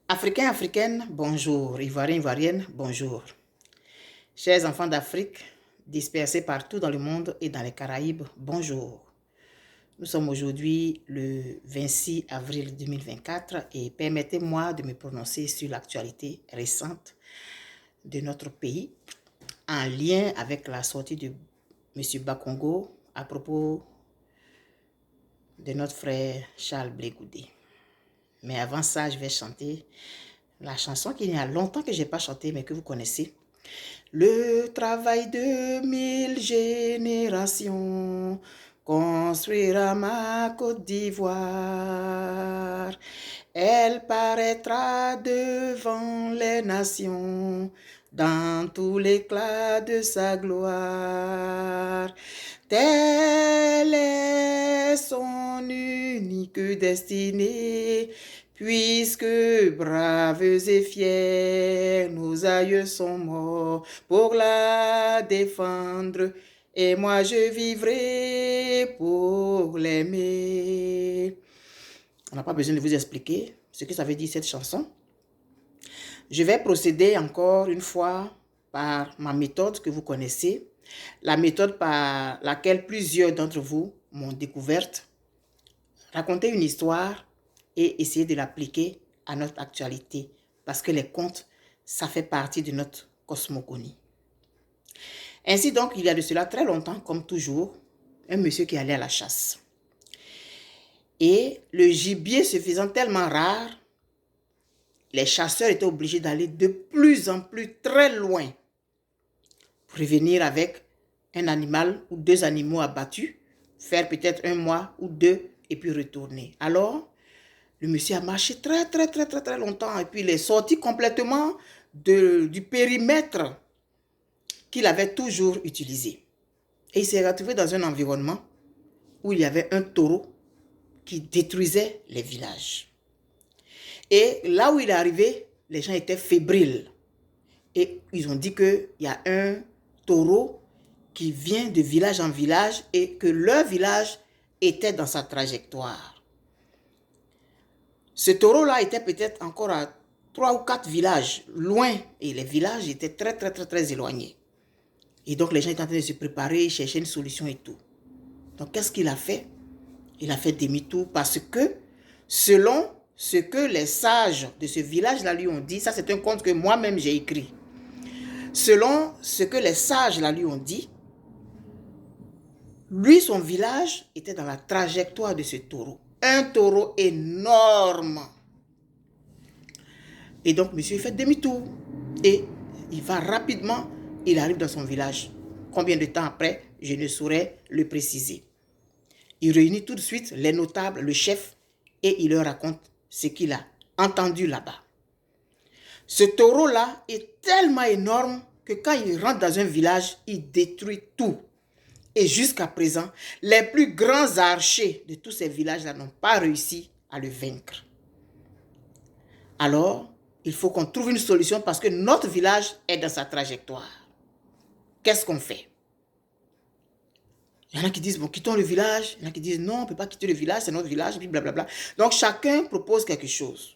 Africains, Africaines, bonjour. Ivoiriens, Ivoiriennes, bonjour. Chers enfants d'Afrique, dispersés partout dans le monde et dans les Caraïbes, bonjour. Nous sommes aujourd'hui le 26 avril 2024 et permettez-moi de me prononcer sur l'actualité récente de notre pays en lien avec la sortie de M. Bakongo à propos de notre frère Charles Blé Goudé. Mais avant ça, je vais chanter la chanson qu'il y a longtemps que je n'ai pas chantée, mais que vous connaissez. Le travail de 1000 générations construira ma Côte d'Ivoire. Elle paraîtra devant les nations dans tout l'éclat de sa gloire. Telle est son unique destinée, puisque braves et fiers, nos aïeux sont morts pour la défendre, et moi je vivrai pour l'aimer. On n'a pas besoin de vous expliquer ce que ça veut dire cette chanson. Je vais procéder encore une fois par ma méthode que vous connaissez, la méthode par laquelle plusieurs d'entre vous m'ont découverte, raconter une histoire et essayer de l'appliquer à notre actualité, parce que les contes, ça fait partie de notre cosmogonie. Ainsi donc, il y a de cela très longtemps, comme toujours, un monsieur qui allait à la chasse. Et le gibier se faisant tellement rare, les chasseurs étaient obligés d'aller de plus en plus très loin pour revenir avec un animal ou deux animaux abattus, faire peut-être un mois ou deux et puis retourner. Alors, le monsieur a marché très longtemps et puis il est sorti complètement du périmètre qu'il avait toujours utilisé. Et il s'est retrouvé dans un environnement où il y avait un taureau qui détruisait les villages. Et là où il est arrivé, les gens étaient fébriles. Et ils ont dit qu'il y a un taureau qui vient de village en village et que leur village était dans sa trajectoire. Ce taureau-là était peut-être encore à 3 ou 4 villages loin et les villages étaient très éloignés. Et donc les gens étaient en train de se préparer, chercher une solution et tout. Donc qu'est-ce qu'il a fait? Il a fait demi-tour parce que selon ce que les sages de ce village-là lui ont dit, ça c'est un conte que moi-même j'ai écrit. Selon ce que les sages là lui ont dit, lui, son village était dans la trajectoire de ce taureau. Un taureau énorme. Et donc, monsieur, il fait demi-tour. Et il va rapidement, il arrive dans son village. Combien de temps après, je ne saurais le préciser. Il réunit tout de suite les notables, le chef, et il leur raconte ce qu'il a entendu là-bas. Ce taureau-là est tellement énorme que quand il rentre dans un village, il détruit tout. Et jusqu'à présent, les plus grands archers de tous ces villages-là n'ont pas réussi à le vaincre. Alors, il faut qu'on trouve une solution parce que notre village est dans sa trajectoire. Qu'est-ce qu'on fait? Il y en a qui disent, bon, quittons le village. Il y en a qui disent, non, on ne peut pas quitter le village, c'est notre village, blablabla. Donc, chacun propose quelque chose.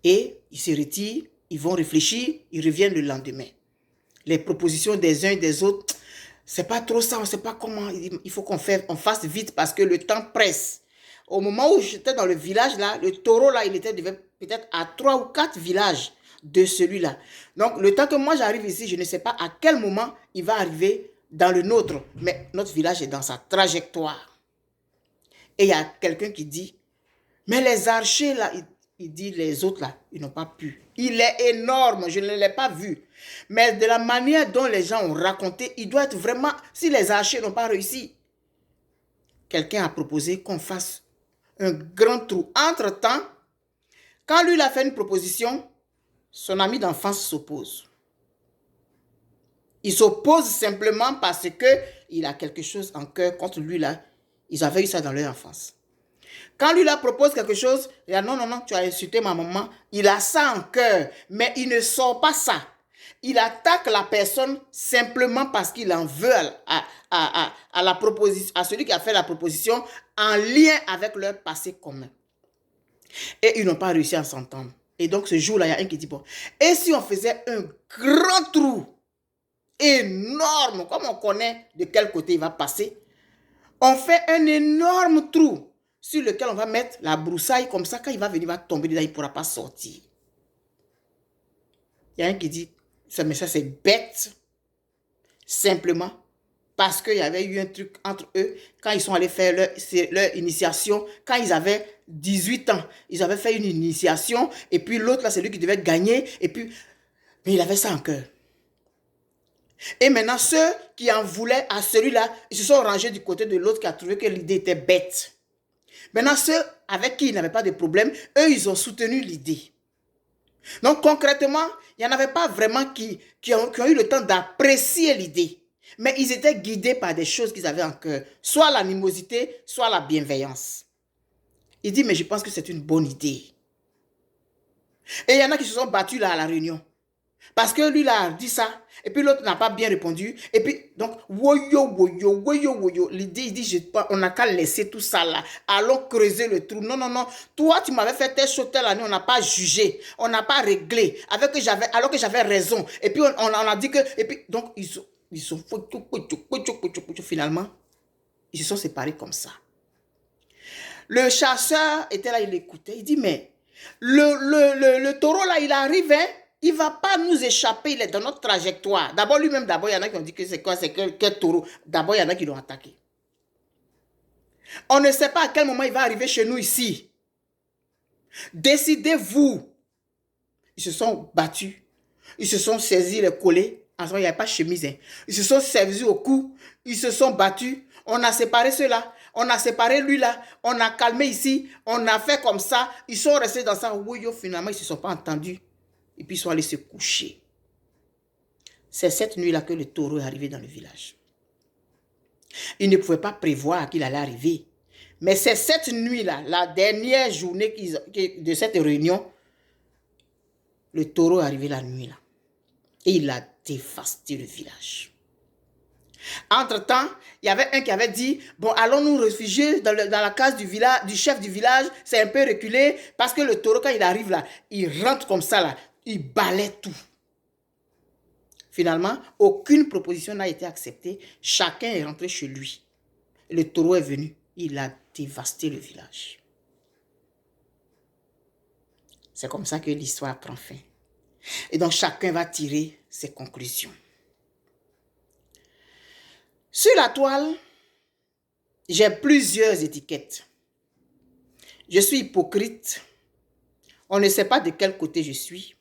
Et ils se retirent, ils vont réfléchir, ils reviennent le lendemain. Les propositions des uns et des autres, c'est pas trop ça, on ne sait pas comment, il faut qu'on fasse vite parce que le temps presse. Au moment où j'étais dans le village là, le taureau là, il était peut-être à 3 ou 4 villages de celui-là. Donc le temps que moi j'arrive ici, je ne sais pas à quel moment il va arriver dans le nôtre. Mais notre village est dans sa trajectoire. Et il y a quelqu'un qui dit, mais les archers là, il dit les autres là, ils n'ont pas pu. Il est énorme, je ne l'ai pas vu. Mais de la manière dont les gens ont raconté, il doit être vraiment, si les archers n'ont pas réussi. Quelqu'un a proposé qu'on fasse un grand trou. Entre-temps, quand lui il a fait une proposition, son ami d'enfance s'oppose. Il s'oppose simplement parce qu'il a quelque chose en cœur contre lui là. Ils avaient eu ça dans leur enfance. Quand lui, propose quelque chose, il dit non, tu as insulté ma maman. Il a ça en cœur, mais il ne sort pas ça. Il attaque la personne simplement parce qu'il en veut à celui qui a fait la proposition en lien avec leur passé commun. Et ils n'ont pas réussi à s'entendre. Et donc, ce jour-là, il y a un qui dit, bon, et si on faisait un grand trou, énorme, comme on connaît de quel côté il va passer, on fait un énorme trou sur lequel on va mettre la broussaille, comme ça, quand il va venir, il va tomber dedans, il ne pourra pas sortir. Il y a un qui dit, mais ça c'est bête, simplement, parce qu'il y avait eu un truc entre eux, quand ils sont allés faire leur initiation, quand ils avaient 18 ans, ils avaient fait une initiation, et puis l'autre, là, c'est lui qui devait gagner, et puis, mais il avait ça en cœur. Et maintenant, ceux qui en voulaient à celui-là, ils se sont rangés du côté de l'autre qui a trouvé que l'idée était bête. Maintenant, ceux avec qui il n'avait pas de problème, eux, ils ont soutenu l'idée. Donc, concrètement, il n'y en avait pas vraiment qui ont eu le temps d'apprécier l'idée. Mais ils étaient guidés par des choses qu'ils avaient en cœur. Soit l'animosité, soit la bienveillance. Il dit, mais je pense que c'est une bonne idée. Et il y en a qui se sont battus là à la réunion. Parce que lui, là, a dit ça, et puis l'autre n'a pas bien répondu. Et puis, donc, woyo. L'idée, il dit, on n'a qu'à laisser tout ça là. Allons creuser le trou. Non. Toi, tu m'avais fait telle chose telle année, on n'a pas jugé, on n'a pas réglé, alors que j'avais raison. Et puis, on a dit que... Et puis, donc, ils sont finalement, ils se sont séparés comme ça. Le chasseur était là, il écoutait. Il dit, mais le taureau là, il arrive, hein? Il ne va pas nous échapper, il est dans notre trajectoire. D'abord, lui-même, il y en a qui ont dit que c'est quoi, c'est quel taureau. D'abord, il y en a qui l'ont attaqué. On ne sait pas à quel moment il va arriver chez nous ici. Décidez-vous. Ils se sont battus. Ils se sont saisis les collets. En ce moment, il n'y avait pas de chemise. Hein. Ils se sont saisis au cou. Ils se sont battus. On a séparé ceux-là. On a séparé lui-là. On a calmé ici. On a fait comme ça. Ils sont restés dans ça. Oui, finalement, ils ne se sont pas entendus. Et puis ils sont allés se coucher. C'est cette nuit-là que le taureau est arrivé dans le village. Il ne pouvait pas prévoir qu'il allait arriver. Mais c'est cette nuit-là, la dernière journée de cette réunion, le taureau est arrivé la nuit-là. Et il a dévasté le village. Entre-temps, il y avait un qui avait dit, bon, allons nous réfugier dans la case du chef du village, c'est un peu reculé, parce que le taureau, quand il arrive là, il rentre comme ça là, il balaie tout. Finalement, aucune proposition n'a été acceptée. Chacun est rentré chez lui. Le taureau est venu. Il a dévasté le village. C'est comme ça que l'histoire prend fin. Et donc, chacun va tirer ses conclusions. Sur la toile, j'ai plusieurs étiquettes. Je suis hypocrite. On ne sait pas de quel côté je suis.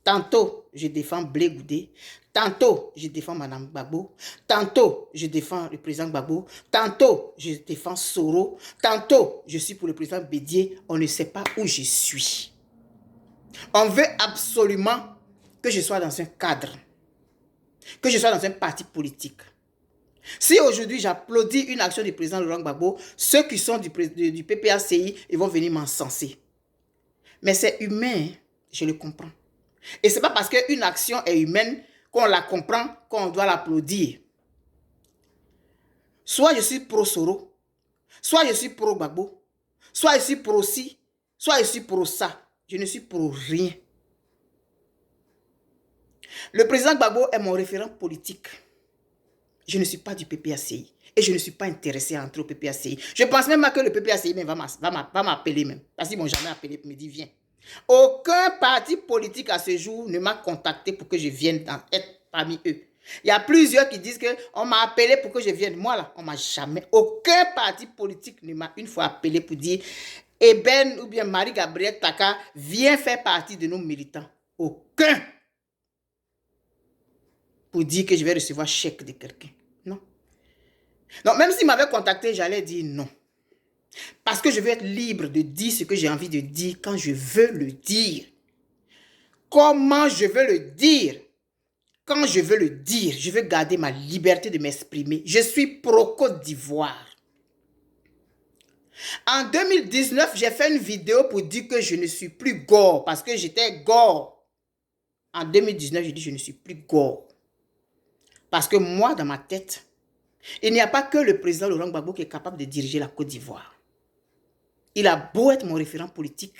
Tantôt, je défends Blé Goudé. Tantôt, je défends Madame Gbagbo. Tantôt, je défends le président Gbagbo. Tantôt, je défends Soro. Tantôt, je suis pour le président Bédié. On ne sait pas où je suis. On veut absolument que je sois dans un cadre. Que je sois dans un parti politique. Si aujourd'hui, j'applaudis une action du président Laurent Gbagbo, ceux qui sont du PPACI, ils vont venir m'encenser. Mais c'est humain, je le comprends. Et ce n'est pas parce qu'une action est humaine qu'on la comprend, qu'on doit l'applaudir. Soit je suis pro-Soro, soit je suis pro-Gbagbo, soit je suis pro-ci, soit je suis pro-ça. Je ne suis pro rien. Le président Gbagbo est mon référent politique. Je ne suis pas du PPACI. Et je ne suis pas intéressé à entrer au PPACI. Je pense même pas que le PPACI va m'appeler même. Parce qu'ils ne m'ont jamais appelé pour me dire viens. Aucun parti politique à ce jour ne m'a contacté pour que je vienne être parmi eux. Il y a plusieurs qui disent qu'on m'a appelé pour que je vienne. Moi, là, on ne m'a jamais... Aucun parti politique ne m'a une fois appelé pour dire Eben ou bien Marie-Gabrielle Taka, viens faire partie de nos militants. Aucun. Pour dire que je vais recevoir chèque de quelqu'un. Non. Donc, même s'il m'avait contacté, j'allais dire non. Parce que je veux être libre de dire ce que j'ai envie de dire quand je veux le dire. Comment je veux le dire? Quand je veux le dire, je veux garder ma liberté de m'exprimer. Je suis pro-Côte d'Ivoire. En 2019, j'ai fait une vidéo pour dire que je ne suis plus gore parce que j'étais gore. En 2019, j'ai dit je ne suis plus gore. Parce que moi, dans ma tête, il n'y a pas que le président Laurent Gbagbo qui est capable de diriger la Côte d'Ivoire. Il a beau être mon référent politique.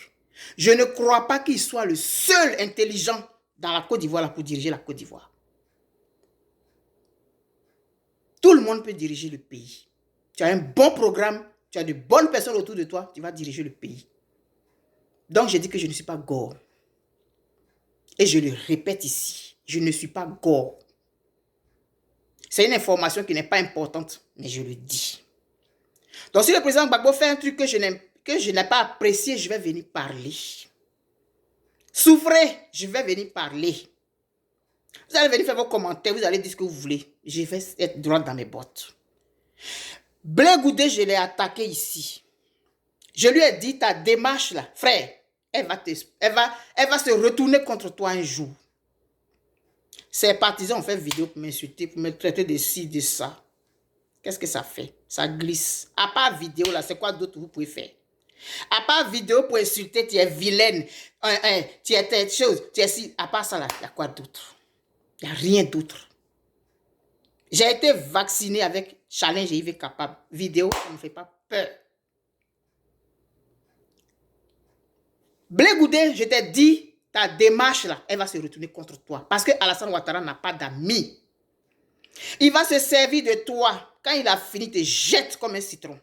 Je ne crois pas qu'il soit le seul intelligent dans la Côte d'Ivoire pour diriger la Côte d'Ivoire. Tout le monde peut diriger le pays. Tu as un bon programme, tu as de bonnes personnes autour de toi, tu vas diriger le pays. Donc, je dis que je ne suis pas Gore. Et je le répète ici, je ne suis pas Gore. C'est une information qui n'est pas importante, mais je le dis. Donc, si le président Gbagbo fait un truc que je n'ai pas apprécié, je vais venir parler. Souffrez, je vais venir parler. Vous allez venir faire vos commentaires, vous allez dire ce que vous voulez. Je vais être droit dans mes bottes. Blé Goudé, je l'ai attaqué ici. Je lui ai dit, ta démarche là, frère, elle va se retourner contre toi un jour. Ces partisans ont fait vidéo pour m'insulter, pour me traiter de ci, de ça. Qu'est-ce que ça fait? Ça glisse. À part vidéo là, c'est quoi d'autre vous pouvez faire? À part vidéo pour insulter, tu es vilaine, tu es telle chose, tu es si. À part ça là, il y a quoi d'autre? Il n'y a rien d'autre. J'ai été vacciné avec Challenge HIV Capable. Vidéo, ça ne me fait pas peur. Blé Goudé, je t'ai dit, ta démarche là, elle va se retourner contre toi. Parce que Alassane Ouattara n'a pas d'amis. Il va se servir de toi. Quand il a fini, il te jette comme un citron.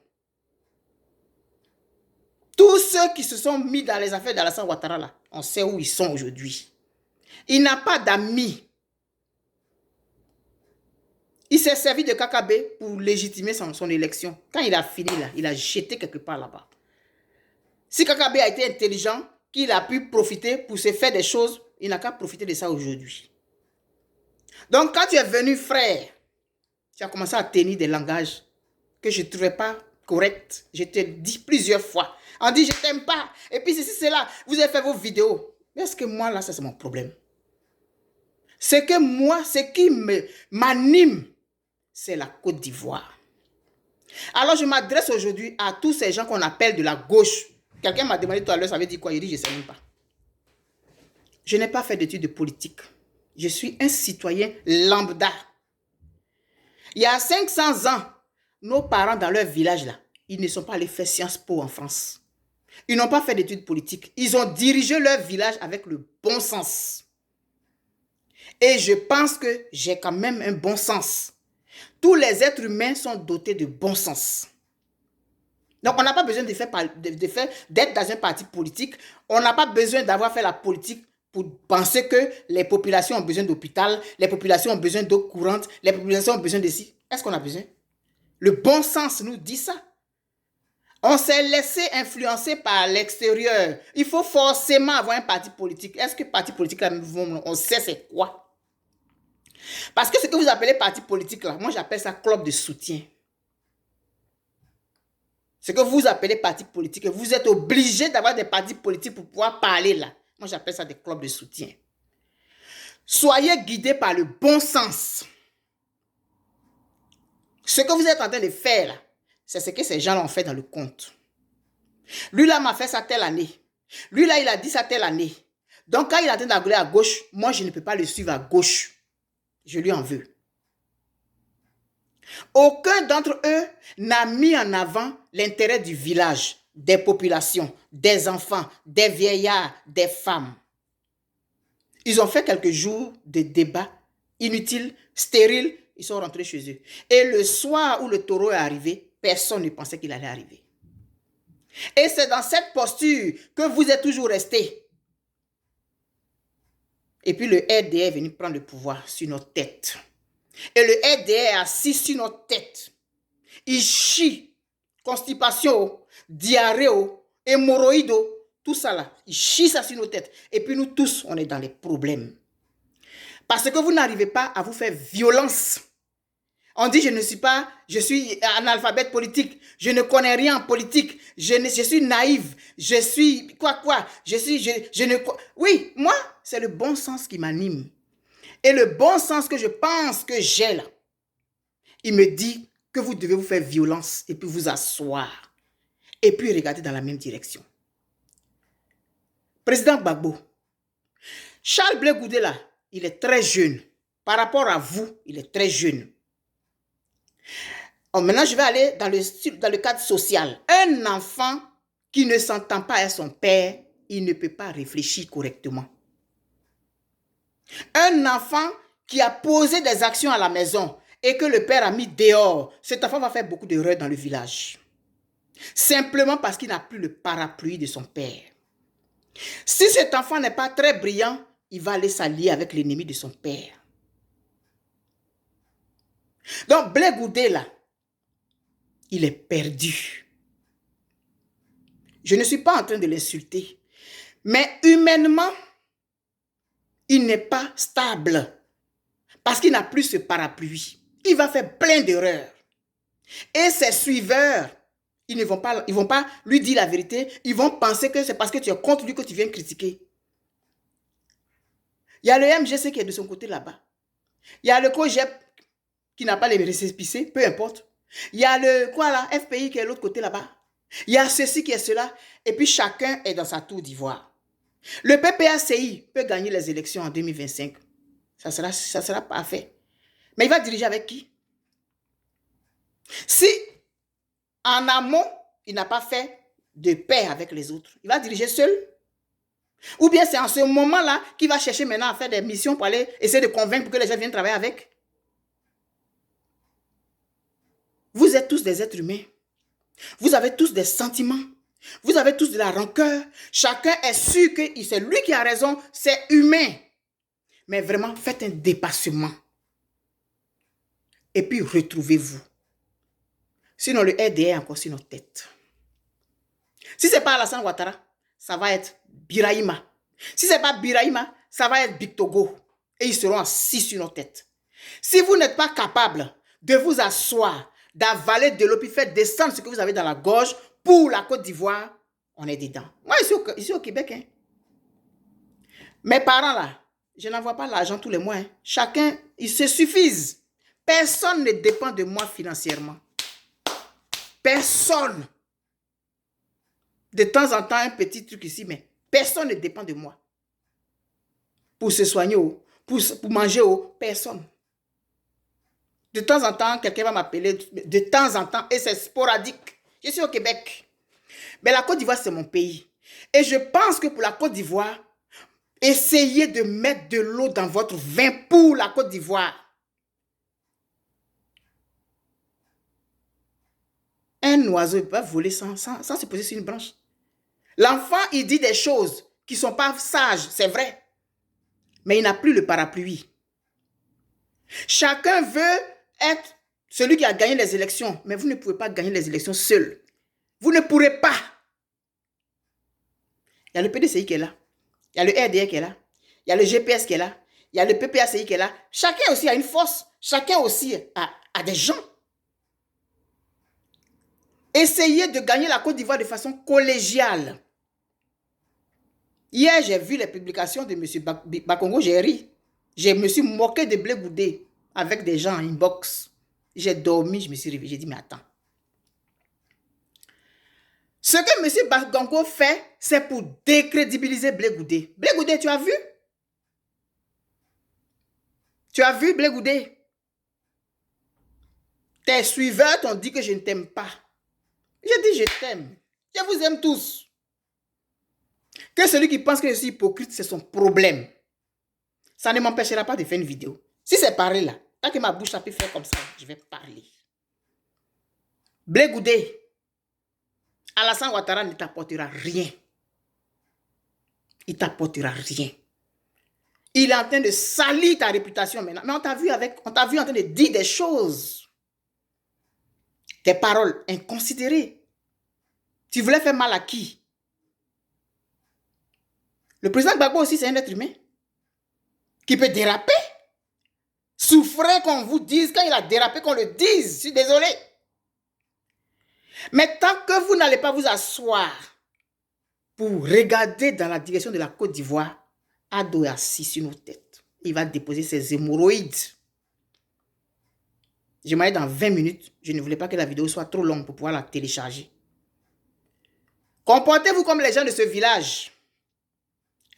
Tous ceux qui se sont mis dans les affaires d'Alassane Ouattara là, on sait où ils sont aujourd'hui. Il n'a pas d'amis. Il s'est servi de KKB pour légitimer son élection. Quand il a fini là, il a jeté quelque part là-bas. Si KKB a été intelligent, qu'il a pu profiter pour se faire des choses, il n'a qu'à profiter de ça aujourd'hui. Donc quand tu es venu frère, tu as commencé à tenir des langages que je ne trouvais pas corrects. Je te dis plusieurs fois. On dit je t'aime pas. Et puis ceci, c'est là. Vous avez fait vos vidéos. Mais est-ce que moi là, ça c'est mon problème? C'est que moi, ce qui m'anime, c'est la Côte d'Ivoire. Alors je m'adresse aujourd'hui à tous ces gens qu'on appelle de la gauche. Quelqu'un m'a demandé tout à l'heure, ça veut dire quoi? Il dit, je ne sais même pas. Je n'ai pas fait d'études de politique. Je suis un citoyen lambda. Il y a 500 ans, nos parents dans leur village, là, ils ne sont pas allés faire Sciences Po en France. Ils n'ont pas fait d'études politiques. Ils ont dirigé leur village avec le bon sens. Et je pense que j'ai quand même un bon sens. Tous les êtres humains sont dotés de bon sens. Donc, on n'a pas besoin d'être dans un parti politique. On n'a pas besoin d'avoir fait la politique pour penser que les populations ont besoin d'hôpital, les populations ont besoin d'eau courante, les populations ont besoin de ci. Est-ce qu'on a besoin? Le bon sens nous dit ça. On s'est laissé influencer par l'extérieur. Il faut forcément avoir un parti politique. Est-ce que parti politique, là, on sait c'est quoi? Parce que ce que vous appelez parti politique, là, moi j'appelle ça club de soutien. Ce que vous appelez parti politique, vous êtes obligé d'avoir des partis politiques pour pouvoir parler là. Moi, j'appelle ça des clubs de soutien. Soyez guidés par le bon sens. Ce que vous êtes en train de faire là, c'est ce que ces gens ont fait dans le compte. Lui là m'a fait ça telle année. Lui là, il a dit ça telle année. Donc, quand il est en train d'engueuler à gauche, moi, je ne peux pas le suivre à gauche. Je lui en veux. Aucun d'entre eux n'a mis en avant l'intérêt du village, des populations, des enfants, des vieillards, des femmes. Ils ont fait quelques jours de débats inutiles, stériles, ils sont rentrés chez eux. Et le soir où le taureau est arrivé, personne ne pensait qu'il allait arriver. Et c'est dans cette posture que vous êtes toujours restés. Et puis le RDR est venu prendre le pouvoir sur notre tête. Et le RDR est assis sur notre tête. Il chie, constipation, diarrhée, hémorroïdes, tout ça là. Il chie ça sur nos têtes. Et puis nous tous, on est dans les problèmes. Parce que vous n'arrivez pas à vous faire violence. On dit je suis analphabète politique, je ne connais rien en politique, je suis naïve, je suis oui, moi, c'est le bon sens qui m'anime. Et le bon sens que je pense que j'ai là, il me dit que vous devez vous faire violence et puis vous asseoir. Et puis regarder dans la même direction. Président Gbagbo, Charles Blé Goudé là, il est très jeune. Par rapport à vous, il est très jeune. Oh, maintenant, je vais aller dans le cadre social. Un enfant qui ne s'entend pas avec son père, il ne peut pas réfléchir correctement. Un enfant qui a posé des actions à la maison et que le père a mis dehors, cet enfant va faire beaucoup d'erreurs dans le village. Simplement parce qu'il n'a plus le parapluie de son père. Si cet enfant n'est pas très brillant, il va aller s'allier avec l'ennemi de son père. Donc, Blé Goudé, là, il est perdu. Je ne suis pas en train de l'insulter. Mais humainement, il n'est pas stable. Parce qu'il n'a plus ce parapluie. Il va faire plein d'erreurs. Et ses suiveurs, ils ne vont pas lui dire la vérité. Ils vont penser que c'est parce que tu es contre lui que tu viens critiquer. Il y a le MGC qui est de son côté là-bas. Il y a le COGEP qui n'a pas les récépissés, peu importe. Il y a le FPI qui est de l'autre côté là-bas. Il y a ceci qui est cela. Et puis chacun est dans sa tour d'ivoire. Le PPACI peut gagner les élections en 2025. Ça sera parfait. Mais il va diriger avec qui? Si en amont, il n'a pas fait de paix avec les autres, il va diriger seul. Ou bien c'est en ce moment-là qu'il va chercher maintenant à faire des missions pour aller essayer de convaincre pour que les gens viennent travailler avec. Vous êtes tous des êtres humains. Vous avez tous des sentiments. Vous avez tous de la rancœur. Chacun est sûr que c'est lui qui a raison. C'est humain. Mais vraiment, faites un dépassement. Et puis, retrouvez-vous. Sinon, le RDA est encore sur notre tête. Si ce n'est pas Alassane Ouattara, ça va être Birahima. Si ce n'est pas Birahima, ça va être Bictogo. Et ils seront assis sur nos têtes. Si vous n'êtes pas capable de vous asseoir, d'avaler de l'eau, puis faire descendre ce que vous avez dans la gorge pour la Côte d'Ivoire, on est dedans. Moi, ici au Québec, hein. Mes parents, là, je n'envoie pas l'argent tous les mois. Hein. Chacun, ils se suffisent. Personne ne dépend de moi financièrement. Personne. De temps en temps, un petit truc ici, mais personne ne dépend de moi. Pour se soigner, pour manger, personne. De temps en temps, quelqu'un va m'appeler, de temps en temps, et c'est sporadique. Je suis au Québec. Mais la Côte d'Ivoire, c'est mon pays. Et je pense que pour la Côte d'Ivoire, essayez de mettre de l'eau dans votre vin pour la Côte d'Ivoire. Un oiseau ne peut pas voler sans se poser sur une branche. L'enfant, il dit des choses qui ne sont pas sages, c'est vrai. Mais il n'a plus le parapluie. Chacun veut être celui qui a gagné les élections. Mais vous ne pouvez pas gagner les élections seul. Vous ne pourrez pas. Il y a le PDCI qui est là. Il y a le RDA qui est là. Il y a le GPS qui est là. Il y a le PPACI qui est là. Chacun aussi a une force. Chacun aussi a des gens. Essayez de gagner la Côte d'Ivoire de façon collégiale. Hier, j'ai vu les publications de M. Bakongo, j'ai ri. Je me suis moqué de Blé Goudé avec des gens en inbox. J'ai dormi, je me suis réveillé. J'ai dit, mais attends. Ce que M. Bakongo fait, c'est pour décrédibiliser Blé Goudé. Blé Goudé, tu as vu? Tu as vu, Blé Goudé? Tes suiveurs t'ont dit que je ne t'aime pas. J'ai dit, je t'aime. Je vous aime tous. Que celui qui pense que je suis hypocrite, c'est son problème. Ça ne m'empêchera pas de faire une vidéo. Si c'est parler là, tant que ma bouche a pu faire comme ça, je vais parler. Blé Goudé, Alassane Ouattara ne t'apportera rien. Il ne t'apportera rien. Il est en train de salir ta réputation maintenant. Mais on t'a vu en train de dire des choses. Tes paroles inconsidérées. Tu voulais faire mal à qui? Le président Gbagbo aussi, c'est un être humain qui peut déraper. Souffrez qu'on vous dise, quand il a dérapé, qu'on le dise. Je suis désolé. Mais tant que vous n'allez pas vous asseoir pour regarder dans la direction de la Côte d'Ivoire, Ado est assis sur nos têtes. Il va déposer ses hémorroïdes. Je m'en vais dans 20 minutes. Je ne voulais pas que la vidéo soit trop longue pour pouvoir la télécharger. Comportez-vous comme les gens de ce village.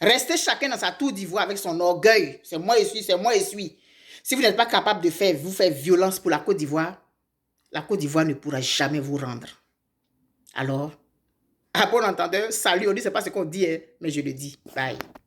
Restez chacun dans sa tour d'ivoire avec son orgueil. C'est moi et suis, c'est moi et suis. Si vous n'êtes pas capable de faire violence pour la Côte d'Ivoire, la Côte d'Ivoire ne pourra jamais vous rendre. Alors, À bon entendeur, salut, on dit, c'est pas ce qu'on dit, hein, mais je le dis. Bye.